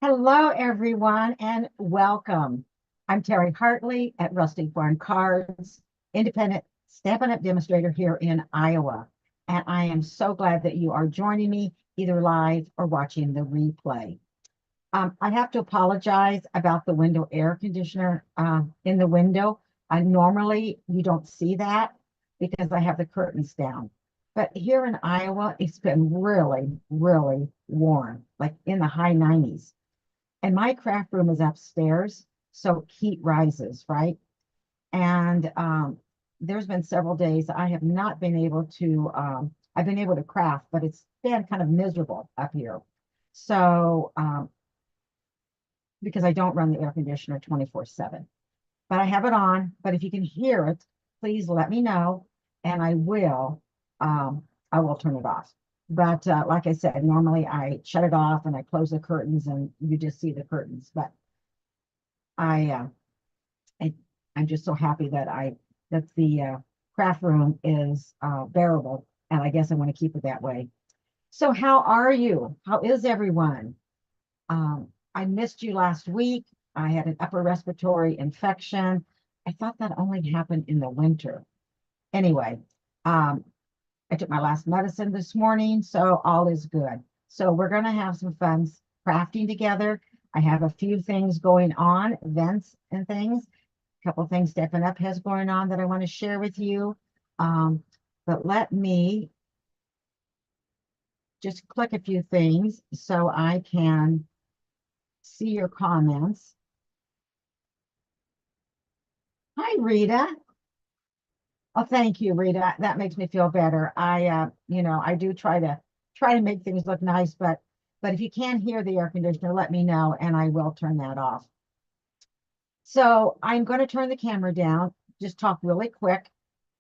Hello, everyone, and welcome. I'm Terri Hartley at Rusty Foreign Cards, independent Stampin' Up! Demonstrator here in Iowa. And I am so glad that you are joining me either live or watching the replay. I have to apologize about the window air conditioner in the window. Normally, you don't see that because I have the curtains down. But here in Iowa, it's been really, really warm, like in the high 90s. And my craft room is upstairs, so heat rises, right? And there's been several days I have not been able to, I've been able to craft, but it's been kind of miserable up here. So, because I don't run the air conditioner 24/7, but I have it on. But if you can hear it, please let me know, and I will turn it off. But like I said, normally I shut it off and I close the curtains and you just see the curtains. But I, uh, I I'm just so happy that the craft room is bearable, and I guess I want to keep it that way. So how are you? How is everyone? I missed you last week. I had an upper respiratory infection. I thought that only happened in the winter. Anyway, um, I took my last medicine this morning, so all is good. So we're going to have some fun crafting together. I have a few things going on, events and things. A couple things Stepping Up has going on that I want to share with you. But let me just click a few things so I can see your comments. Hi, Rita. Oh, thank you, Rita. That makes me feel better. I do try to make things look nice, but if you can't hear the air conditioner, let me know and I will turn that off. So I'm going to turn the camera down, just talk really quick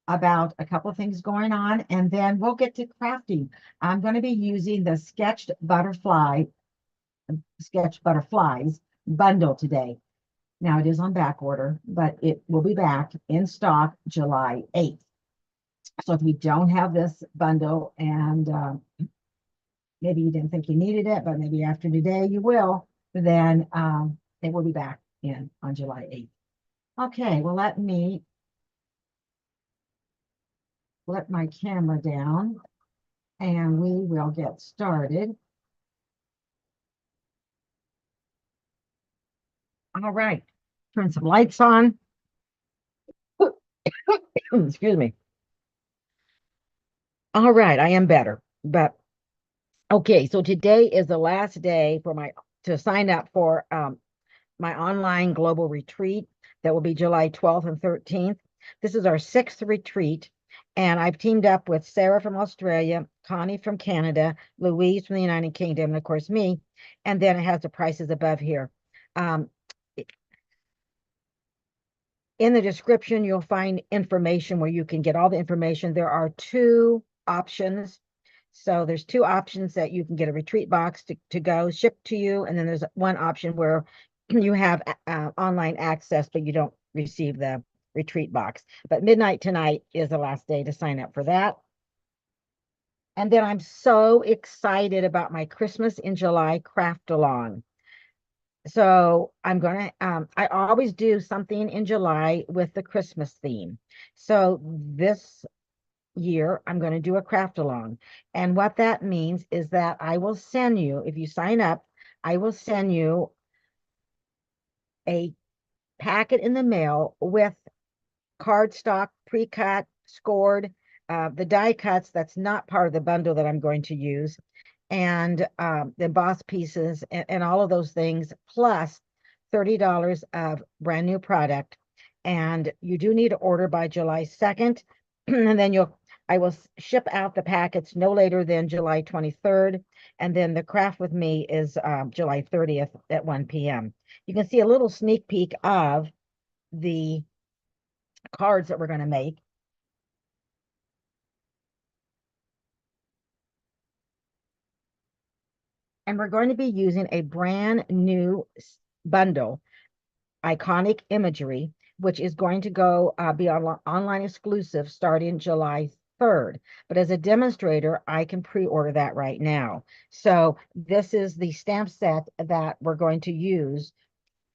about a couple of things going on, and then we'll get to crafting. I'm going to be using the Sketch Butterflies bundle today. Now it is on back order, but it will be back in stock July 8th. So if you don't have this bundle and maybe you didn't think you needed it, but maybe after today you will, then it will be back in on July 8th. Okay, well, let me let my camera down and we will get started. All right, turn some lights on. Excuse me. All right, I am better, but okay, so today is the last day to sign up for my online global retreat that will be July 12th and 13th. This is our 6th retreat, and I've teamed up with Sarah from Australia, Connie from Canada, Louise from the United Kingdom, and of course me, and then it has the prices above here. In the description, you'll find information where you can get all the information. There are two options. So there's two options that you can get a retreat box to go shipped to you. And then there's one option where you have online access, but you don't receive the retreat box. But midnight tonight is the last day to sign up for that. And then I'm so excited about my Christmas in July craft along. So I'm going to, I always do something in July with the Christmas theme. So this year, I'm going to do a craft along. And what that means is that I will send you, if you sign up, I will send you a packet in the mail with cardstock, pre-cut, scored, the die cuts, that's not part of the bundle that I'm going to use, and the embossed pieces and all of those things, plus $30 of brand new product. And you do need to order by July 2nd, and then I will ship out the packets no later than July 23rd. And then the craft with me is July 30th at 1 p.m. You can see a little sneak peek of the cards that we're going to make. And we're going to be using a brand new bundle, Iconic Imagery, which is going to go be online exclusive starting July 3rd. But as a demonstrator, I can pre-order that right now. So this is the stamp set that we're going to use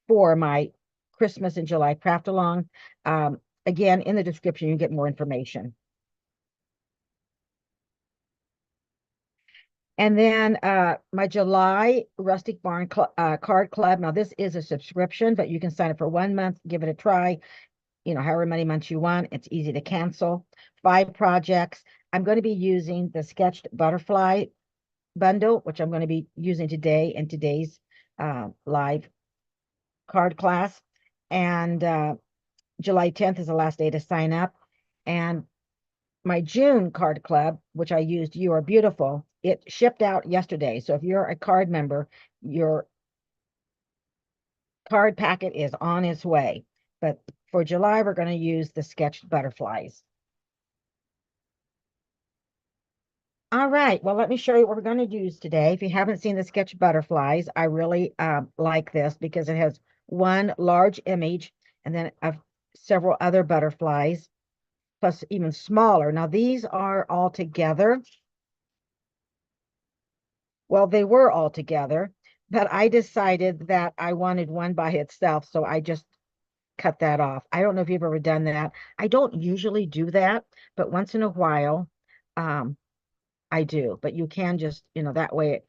for my Christmas in July craft along. Again, in the description, you get more information. And then my July Rustic Barn Card Club. Now, this is a subscription, but you can sign up for 1 month, give it a try, however many months you want. It's easy to cancel. 5 projects. I'm going to be using the sketched butterfly bundle, which I'm going to be using today in today's live card class. And July 10th is the last day to sign up. And my June card club, which I used You Are Beautiful, it shipped out yesterday. So if you're a card member, your card packet is on its way. But for July, we're going to use the sketched butterflies. All right, well, let me show you what we're going to use today. If you haven't seen the sketched butterflies, I really like this because it has one large image and then several other butterflies, plus even smaller. Now, these are all together. Well, they were all together, but I decided that I wanted one by itself, so I just cut that off. I don't know if you've ever done that. I don't usually do that, but once in a while, I do. But you can just, that way,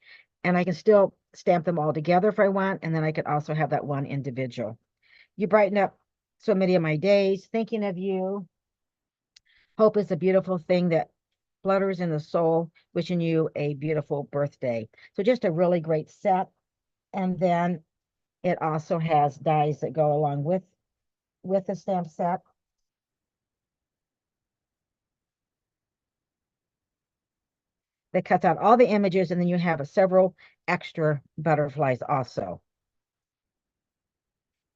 and I can still stamp them all together if I want, and then I could also have that one individual. You brighten up so many of my days, thinking of you. Hope is a beautiful thing that flutters in the soul, wishing you a beautiful birthday. So just a really great set. And then it also has dies that go along with the stamp set. That cuts out all the images, and then you have several extra butterflies also.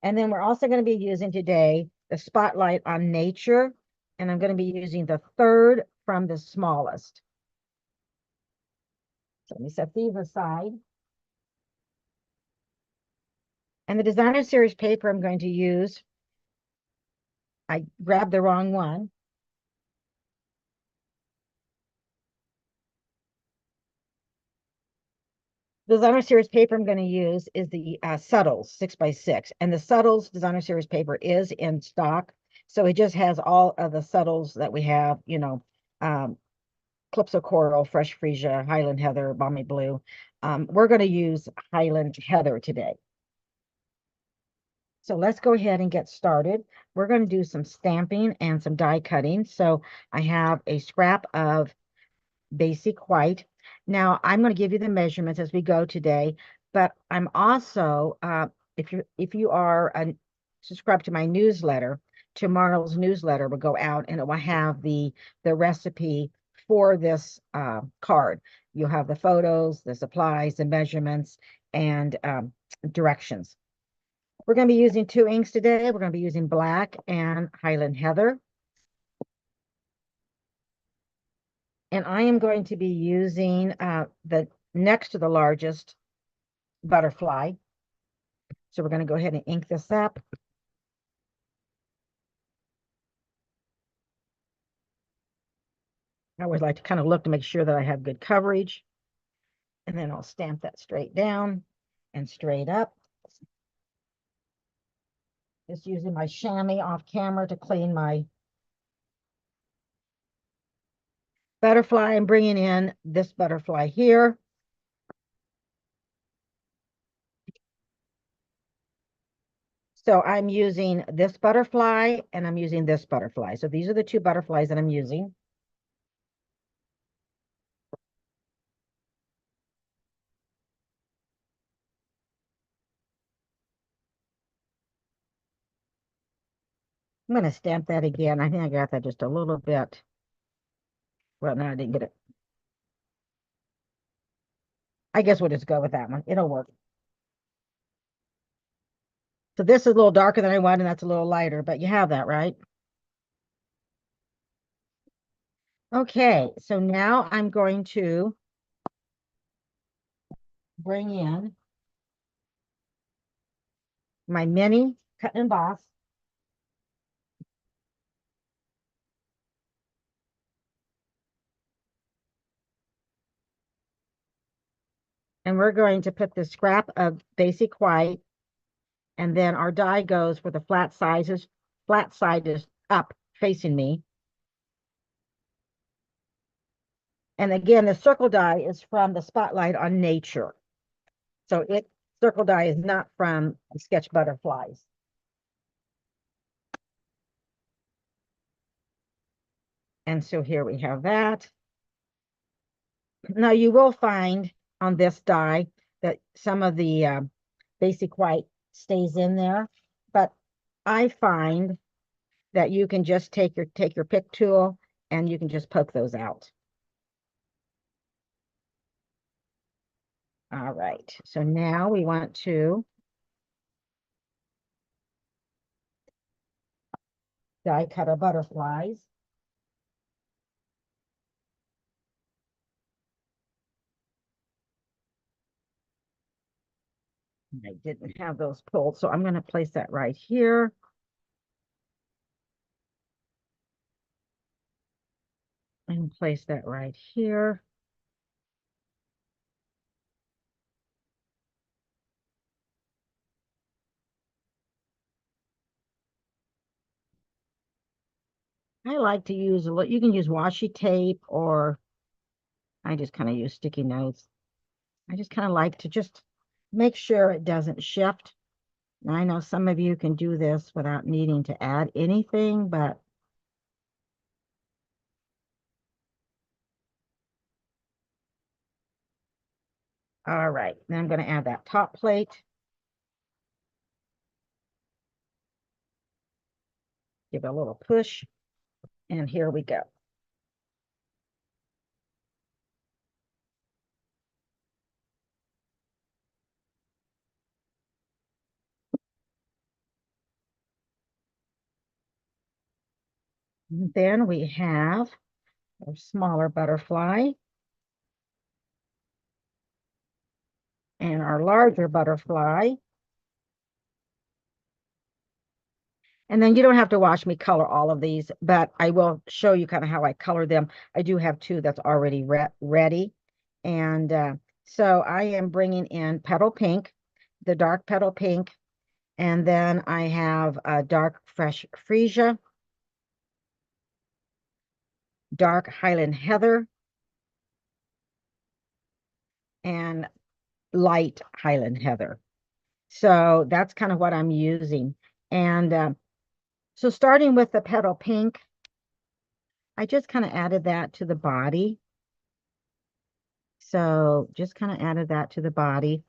And then we're also going to be using today the spotlight on nature, and I'm going to be using the 3rd from the smallest. So let me set these aside. And the designer series paper I'm going to use, I grabbed the wrong one. The designer series paper I'm going to use is the Subtles 6x6, and the Subtles designer series paper is in stock. So it just has all of the Subtles that we have, Calypso Coral, Fresh Freesia, Highland Heather, Balmy Blue. We're going to use Highland Heather today. So let's go ahead and get started. We're going to do some stamping and some die cutting. So I have a scrap of basic white. Now I'm going to give you the measurements as we go today, but I'm also, if you are subscribed to my newsletter, tomorrow's newsletter will go out and it will have the recipe for this card. You'll have the photos, the supplies, the measurements, and directions. We're going to be using 2 inks today. We're going to be using black and Highland Heather. And I am going to be using the next to the largest butterfly. So we're going to go ahead and ink this up. I always like to kind of look to make sure that I have good coverage. And then I'll stamp that straight down and straight up. Just using my chamois off camera to clean my butterfly. I'm bringing in this butterfly here. So I'm using this butterfly and I'm using this butterfly. So these are the 2 butterflies that I'm using. I'm going to stamp that again. I think I got that just a little bit. Well, no, I didn't get it. I guess we'll just go with that one. It'll work. So this is a little darker than I wanted, and that's a little lighter, but you have that, right? Okay, so now I'm going to bring in my mini cut and emboss. And we're going to put the scrap of basic white, and then our die goes where the flat side is up facing me. And again, the circle die is from the Spotlight on Nature. So circle die is not from the Sketch Butterflies. And so here we have that. Now you will find on this die that some of the basic white stays in there, but I find that you can just take your pick tool and you can just poke those out. All right, so now we want to die cut our butterflies. I didn't have those pulled, so I'm going to place that right here. And place that right here. I like to use a little, you can use washi tape, or I just kind of use sticky notes. I just kind of like to just make sure it doesn't shift. Now, I know some of you can do this without needing to add anything, but all right. Then I'm going to add that top plate. Give it a little push, and here we go. And then we have a smaller butterfly and our larger butterfly. And then you don't have to watch me color all of these, but I will show you kind of how I color them. I do have two that's already ready. And so I am bringing in petal pink, the dark petal pink, and then I have a dark fresh freesia, dark Highland heather, and light Highland heather. So that's kind of what I'm using. And so starting with the petal pink, I just kind of added that to the body. So just kind of added that to the body.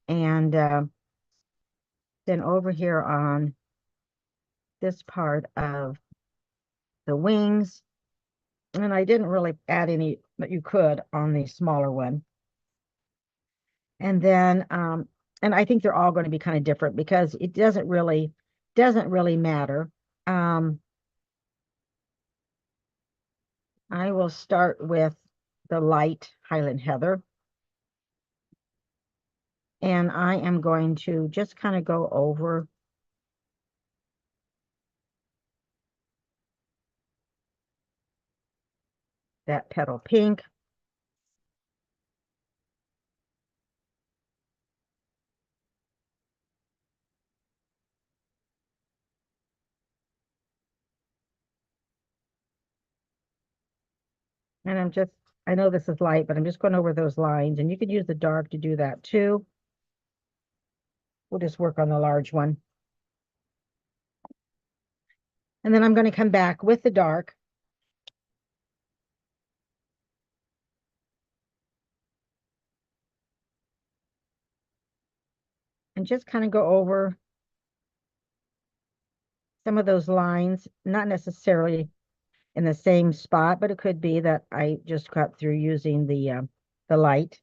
And then over here on this part of the wings, and I didn't really add any, but you could on the smaller one. And then, and I think they're all going to be kind of different because it doesn't really matter. I will start with the light Highland heather. And I am going to just kind of go over that petal pink. And I know this is light, but I'm just going over those lines. And you could use the dark to do that too. We'll just work on the large one. And then I'm going to come back with the dark. And just kind of go over some of those lines, not necessarily in the same spot, but it could be that I just cut through using the light.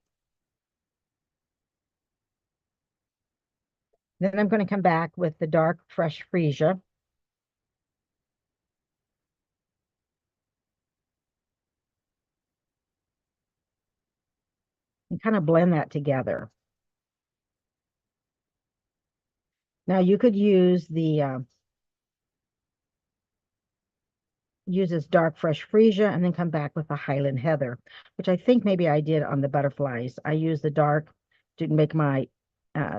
Then I'm going to come back with the dark fresh freesia. And kind of blend that together. Now you could use use this dark fresh freesia and then come back with the Highland heather, which I think maybe I did on the butterflies. I used the dark to make my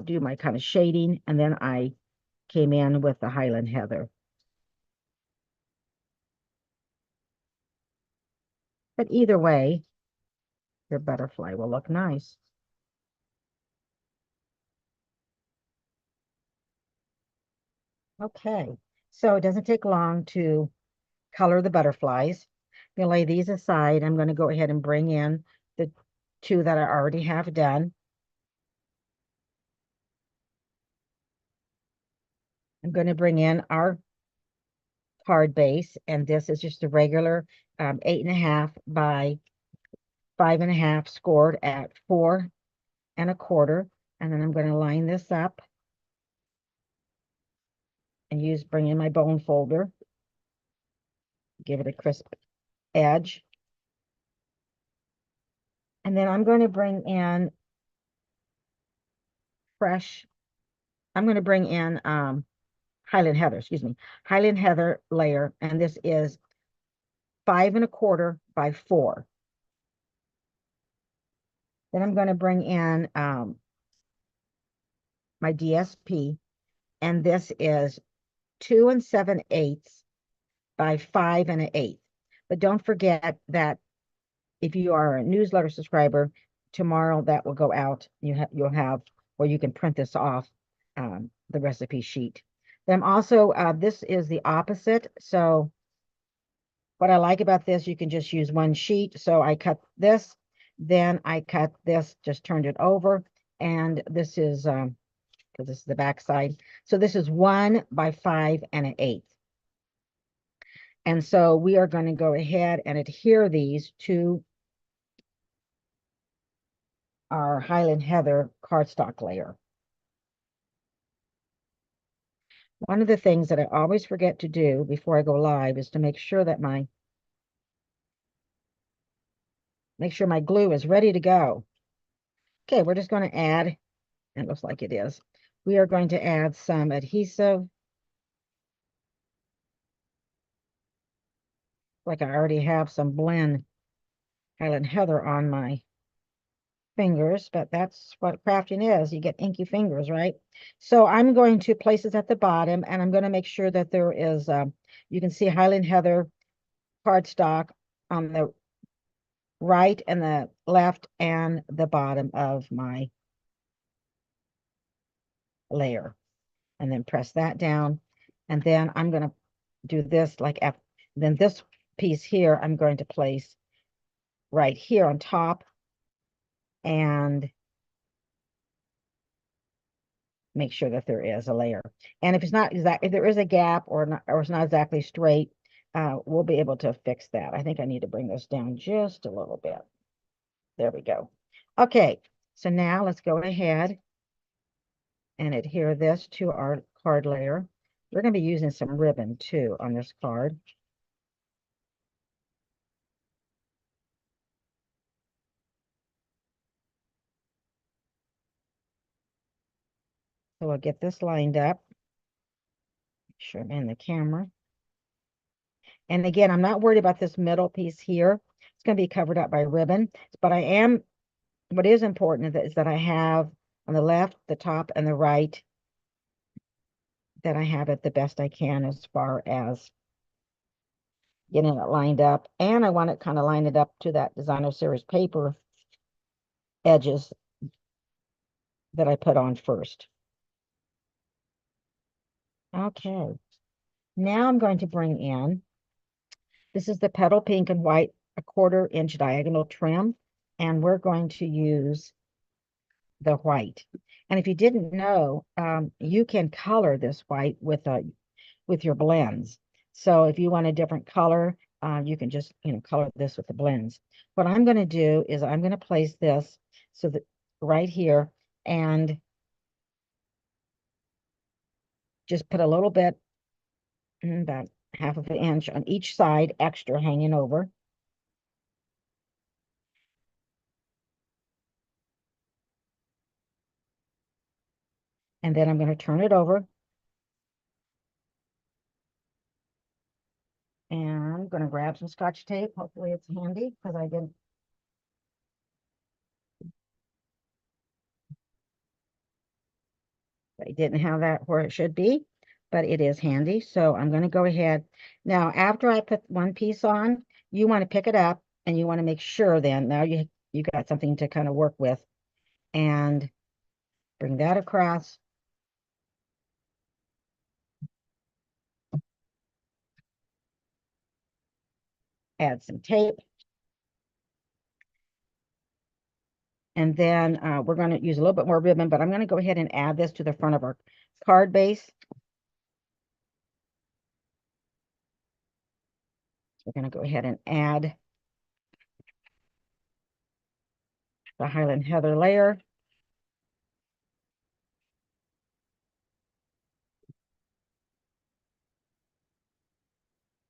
do my kind of shading, and then I came in with the Highland Heather. But either way, your butterfly will look nice. Okay, so it doesn't take long to color the butterflies. I'm going to lay these aside. I'm going to go ahead and bring in the two that I already have done. I'm going to bring in our card base, and this is just a regular 8.5 by 5.5 scored at 4.25. And then I'm going to line this up and bring in my bone folder, give it a crisp edge. And then I'm going to bring in Highland Heather, Highland Heather layer, and this is 5.25 by 4. Then I'm going to bring in my DSP, and this is 2 7/8 by 5 1/8. But don't forget that if you are a newsletter subscriber, tomorrow that will go out. You'll have where you can print this off the recipe sheet. Then also this is the opposite. So what I like about this, you can just use one sheet. So I cut this, then I cut this, just turned it over, and this is because this is the back side. So this is 1 by 5 1/8. And so we are going to go ahead and adhere these to our Highland Heather cardstock layer. One of the things that I always forget to do before I go live is to make sure my glue is ready to go. Okay, we're just going to add, it looks like it is. We are going to add some adhesive. Like I already have some blend Highland Heather on my fingers, but that's what crafting is. You get inky fingers, right? So I'm going to place this at the bottom, and I'm going to make sure that there is, you can see Highland Heather cardstock on the right and the left and the bottom of my layer. And then press that down. And then I'm going to do this then this piece here, I'm going to place right here on top and make sure that there is a layer. And if there is a gap or it's not exactly straight, we'll be able to fix that. I think I need to bring this down just a little bit. There we go. Okay, so now let's go ahead and adhere this to our card layer. We're going to be using some ribbon too on this card. So we'll get this lined up. Make sure I'm in the camera. And again, I'm not worried about this middle piece here. It's going to be covered up by ribbon, but what is important is that I have on the left, the top, and the right, that I have it the best I can as far as getting it lined up. And I want it kind of lined it up to that designer series paper edges that I put on first. Okay, now I'm going to bring in, this is the petal pink and white, a 1/4 inch diagonal trim, and we're going to use the white. And if you didn't know, you can color this white with your blends. So if you want a different color, you can just color this with the blends. What I'm going to do is I'm going to place this so that right here, and just put a little bit, about 1/2 inch on each side, extra hanging over. And then I'm going to turn it over. And I'm going to grab some Scotch tape. Hopefully it's handy because I didn't. I didn't have that where it should be, but it is handy. So I'm going to go ahead. Now, after I put one piece on, you want to pick it up and you want to make sure then now you got something to kind of work with and bring that across. Add some tape. And then we're going to use a little bit more ribbon, but I'm going to go ahead and add this to the front of our card base. We're going to go ahead and add the Highland Heather layer.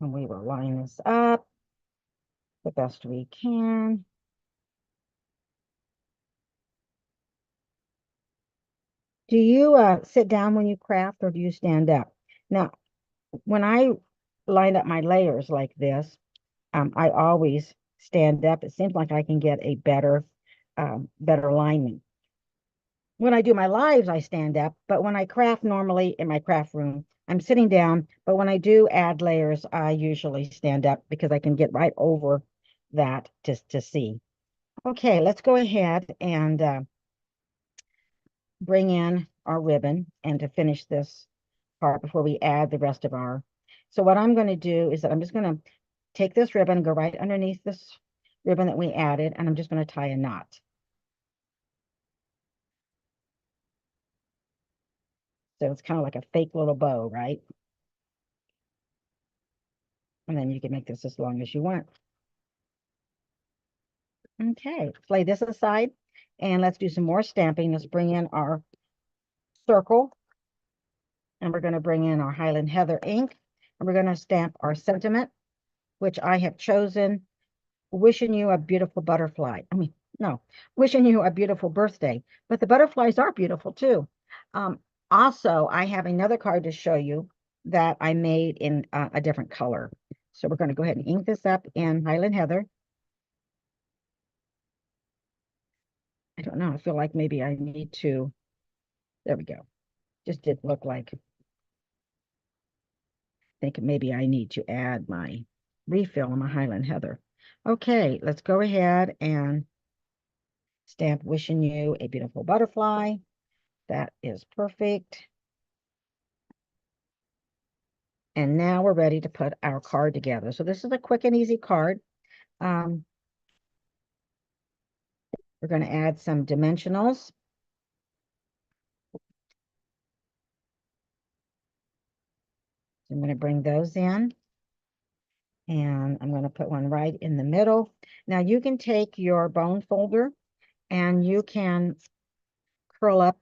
And we will line this up the best we can. Do you sit down when you craft or do you stand up? Now, when I line up my layers like this, I always stand up. It seems like I can get a better alignment. When I do my lives, I stand up, but when I craft normally in my craft room, I'm sitting down. But when I do add layers, I usually stand up because I can get right over that just to see. Okay, let's go ahead and bring in our ribbon and to finish this part before we add the rest of our. So what I'm going to do is that I'm just going to take this ribbon and go right underneath this ribbon that we added, and I'm just going to tie a knot. So it's kind of like a fake little bow, right? And then you can make this as long as you want. Okay, let's lay this aside and let's do some more stamping. Let's bring in our circle and we're going to bring in our Highland Heather ink and we're going to stamp our sentiment, which I have chosen, wishing you a beautiful butterfly. No, wishing you a beautiful birthday, but the butterflies are beautiful too. Also, I have another card to show you that I made in a different color. So we're going to go ahead and ink this up in Highland Heather. I don't know. I feel like maybe I need to. There we go. Just did look like. I think maybe I need to add my refill on my Highland Heather. Okay, let's go ahead and stamp wishing you a beautiful butterfly. That is perfect. And now we're ready to put our card together. So this is a quick and easy card. We're going to add some dimensionals. I'm going to bring those in. And I'm going to put one right in the middle. Now you can take your bone folder and you can curl up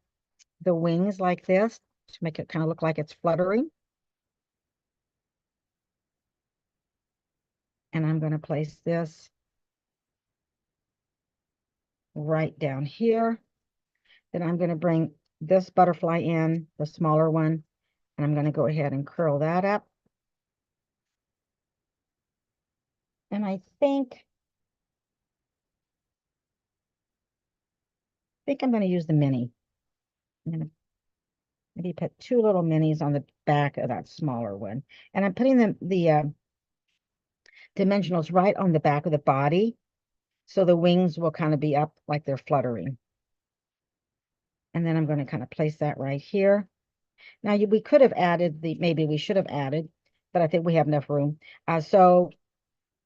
the wings like this to make it kind of look like it's fluttering. And I'm going to place this right down here. Then I'm going to bring this butterfly in, the smaller one, and I'm going to go ahead and curl that up. And I think I'm going to use the mini. I'm going to maybe put two little minis on the back of that smaller one. And I'm putting the dimensionals right on the back of the body. So the wings will kind of be up like they're fluttering. And then I'm going to kind of place that right here. Now we could have added maybe we should have added, but I think we have enough room. So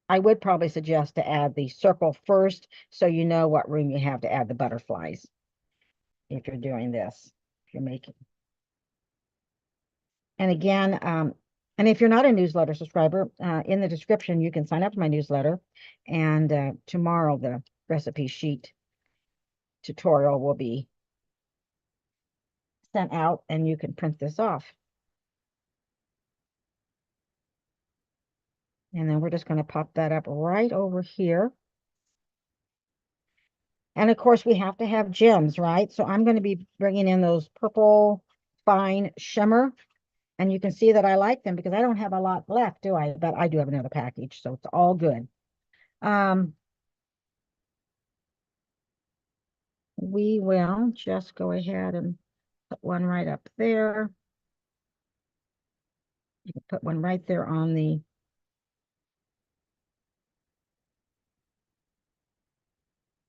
I would probably suggest to add the circle first so you know what room you have to add the butterflies if you're doing this, if you're making. And again, and if you're not a newsletter subscriber, in the description, you can sign up to my newsletter. And tomorrow, the recipe sheet tutorial will be sent out and you can print this off. And then we're just going to pop that up right over here. And of course, we have to have gems, right? So I'm going to be bringing in those purple fine shimmer. And you can see that I like them because I don't have a lot left, do I? But I do have another package, so it's all good. We will just go ahead and Put one right up there. You can put one right there on the,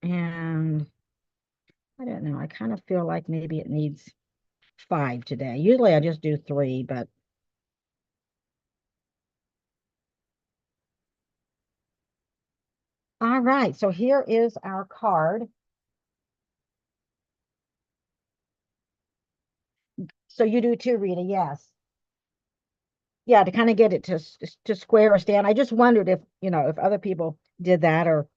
and I don't know. I kind of feel like maybe it needs 5 today. Usually I just do 3, but all right. So here is our card. So you do too, Rita. Yes. Yeah, to kind of get it to square or stand. I just wondered if, if other people did that, or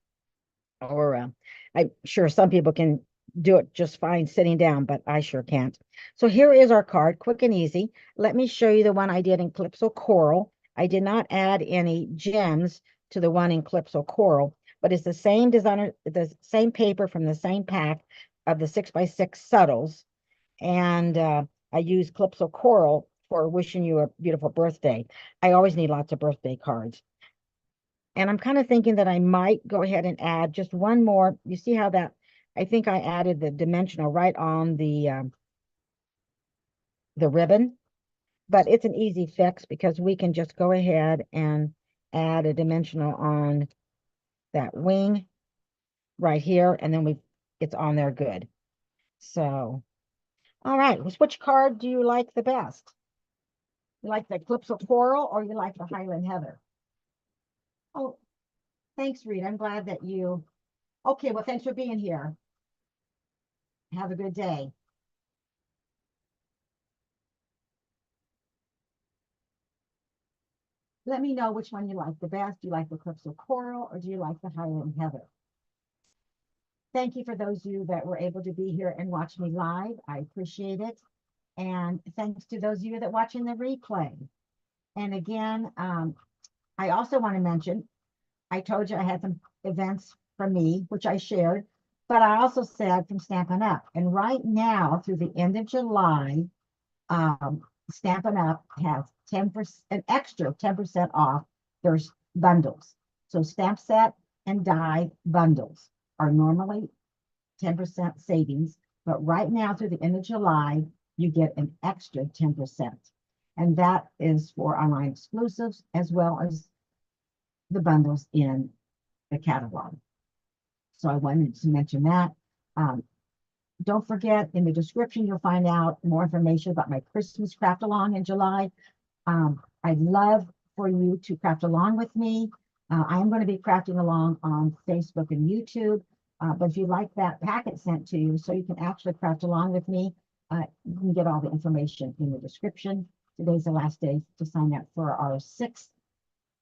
I'm sure some people can do it just fine sitting down, but I sure can't. So here is our card, quick and easy. Let me show you the one I did in Calypso Coral. I did not add any gems to the one in Calypso Coral, but it's the same designer, the same paper from the same pack of the 6x6 subtles. And I use Calypso Coral for wishing you a beautiful birthday. I always need lots of birthday cards. And I'm kind of thinking that I might go ahead and add just one more. You see how that, I think I added the dimensional right on the ribbon, but it's an easy fix because we can just go ahead and add a dimensional on that wing right here, and then it's on there good. So, all right, which card do you like the best? You like the Calypso Coral or you like the Highland Heather? Oh, thanks, Rita. I'm glad that you. Okay, well, thanks for being here. Have a good day. Let me know which one you like the best. Do you like the Calypso Coral or do you like the Highland Heather? Thank you for those of you that were able to be here and watch me live. I appreciate it. And thanks to those of you that watching the replay. And again, I also want to mention, I told you I had some events from me, which I shared, but I also said from Stampin' Up. And right now, through the end of July, Stampin' Up has 10%, an extra 10% off their bundles. So stamp set and die bundles are normally 10% savings, but right now through the end of July, you get an extra 10%. And that is for online exclusives as well as the bundles in the catalog. So I wanted to mention that. Don't forget, in the description, you'll find out more information about my Christmas craft along in July. I'd love for you to craft along with me. I am going to be crafting along on Facebook and YouTube. But if you like that packet sent to you, so you can actually craft along with me, you can get all the information in the description. Today's the last day to sign up for our 6th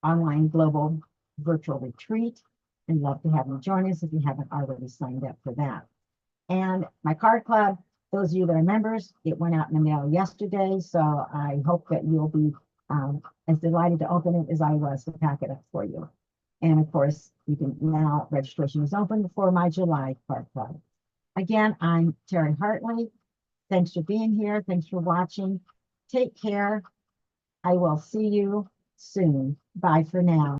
online global virtual retreat. I'd love to have you join us if you haven't already signed up for that. And my card club, those of you that are members, it went out in the mail yesterday. So I hope that you'll be as delighted to open it as I was to pack it up for you. And of course, you can now, registration is open for my July card club. Again, I'm Terri Hartley. Thanks for being here. Thanks for watching. Take care. I will see you soon. Bye for now.